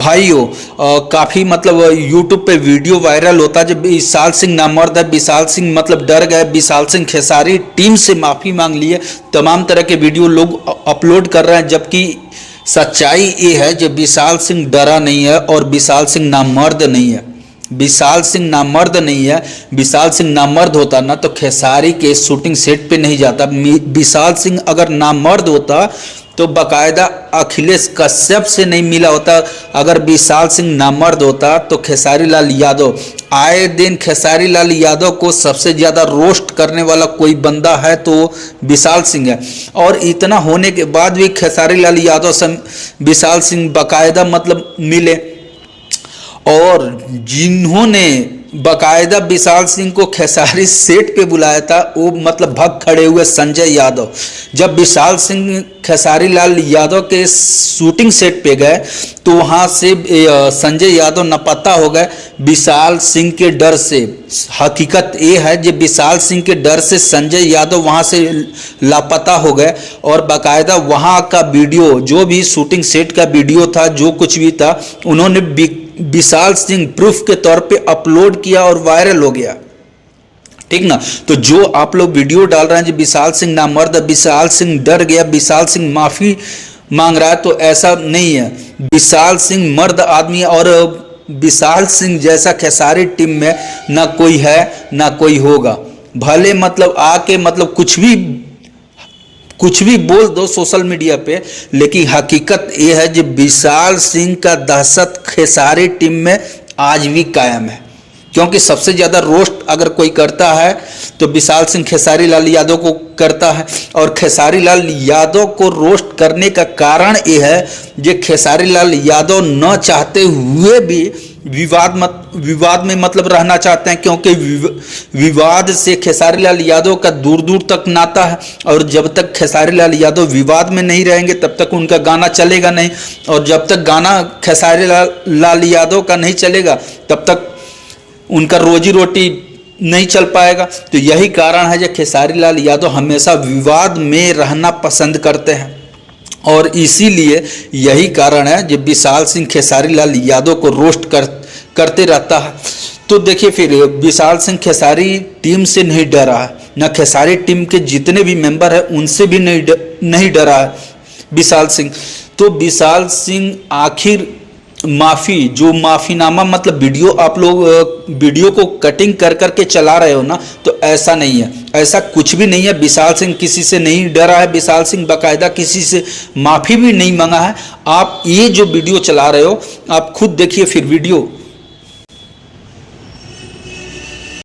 भाइयों काफ़ी मतलब यूट्यूब पे वीडियो वायरल होता है जब विशाल सिंह नामर्द है। विशाल सिंह मतलब डर गए, विशाल सिंह खेसारी टीम से माफ़ी मांग ली है। तमाम तरह के वीडियो लोग अपलोड कर रहे हैं, जबकि सच्चाई ये है कि विशाल सिंह डरा नहीं है और विशाल सिंह नामर्द नहीं है। विशाल सिंह नामर्द नहीं है। विशाल सिंह नामर्द होता ना तो खेसारी के शूटिंग सेट पे नहीं जाता। विशाल सिंह अगर नामर्द होता तो बाकायदा अखिलेश कश्यप से नहीं मिला होता। अगर विशाल सिंह नामर्द होता तो खेसारी लाल यादव, आए दिन खेसारी लाल यादव को सबसे ज़्यादा रोस्ट करने वाला कोई बंदा है तो विशाल सिंह है। और इतना होने के बाद भी खेसारी लाल यादव से विशाल सिंह बाकायदा मतलब मिले, और जिन्होंने बाकायदा विशाल सिंह को खेसारी सेट पे बुलाया था वो मतलब भग खड़े हुए संजय यादव। जब विशाल सिंह खेसारी लाल यादव के शूटिंग सेट पे गए तो वहाँ से संजय यादव लापता हो गए विशाल सिंह के डर से। हकीकत ये है कि विशाल सिंह के डर से संजय यादव वहाँ से लापता हो गए, और बाकायदा वहाँ का वीडियो, जो भी शूटिंग सेट का वीडियो था, जो कुछ भी था, उन्होंने विशाल सिंह प्रूफ के तौर पे अपलोड किया और वायरल हो गया। ठीक ना। तो जो आप लोग वीडियो डाल रहे हैं कि विशाल सिंह नामर्द, विशाल सिंह डर गया, विशाल सिंह माफी मांग रहा है, तो ऐसा नहीं है। विशाल सिंह मर्द आदमी है और विशाल सिंह जैसा खेसारी टीम में ना कोई है ना कोई होगा। भले मतलब आके मतलब कुछ भी बोल दो सोशल मीडिया पे, लेकिन हकीकत ये है कि विशाल सिंह का दहशत खेसारी टीम में आज भी कायम है। क्योंकि सबसे ज़्यादा रोस्ट अगर कोई करता है तो विशाल सिंह खेसारी लाल यादव को करता है, और खेसारी लाल यादव को रोस्ट करने का कारण ये है कि खेसारी लाल यादव न चाहते हुए भी विवाद में मतलब रहना चाहते हैं, क्योंकि विवाद से खेसारी लाल यादव का दूर दूर तक नाता है। और जब तक खेसारी लाल यादव विवाद में नहीं रहेंगे तब तक उनका गाना चलेगा नहीं, और जब तक गाना खेसारी लाल यादव का नहीं चलेगा तब तक उनका रोजी रोटी नहीं चल पाएगा। तो यही कारण है कि खेसारी लाल यादव हमेशा विवाद में रहना पसंद करते हैं, और इसीलिए यही कारण है कि विशाल सिंह खेसारी लाल यादव को रोस्ट करते रहता है। तो देखिए, फिर विशाल सिंह खेसारी टीम से नहीं डरा है, न खेसारी टीम के जितने भी मेंबर हैं उनसे भी नहीं डरा है विशाल सिंह। तो विशाल सिंह आखिर जो माफ़ीनामा मतलब वीडियो आप लोग वीडियो को कटिंग कर करके चला रहे हो ना, तो ऐसा नहीं है, ऐसा कुछ भी नहीं है। विशाल सिंह किसी से नहीं डरा है, विशाल सिंह बाकायदा किसी से माफ़ी भी नहीं मांगा है। आप ये जो वीडियो चला रहे हो आप खुद देखिए फिर वीडियो।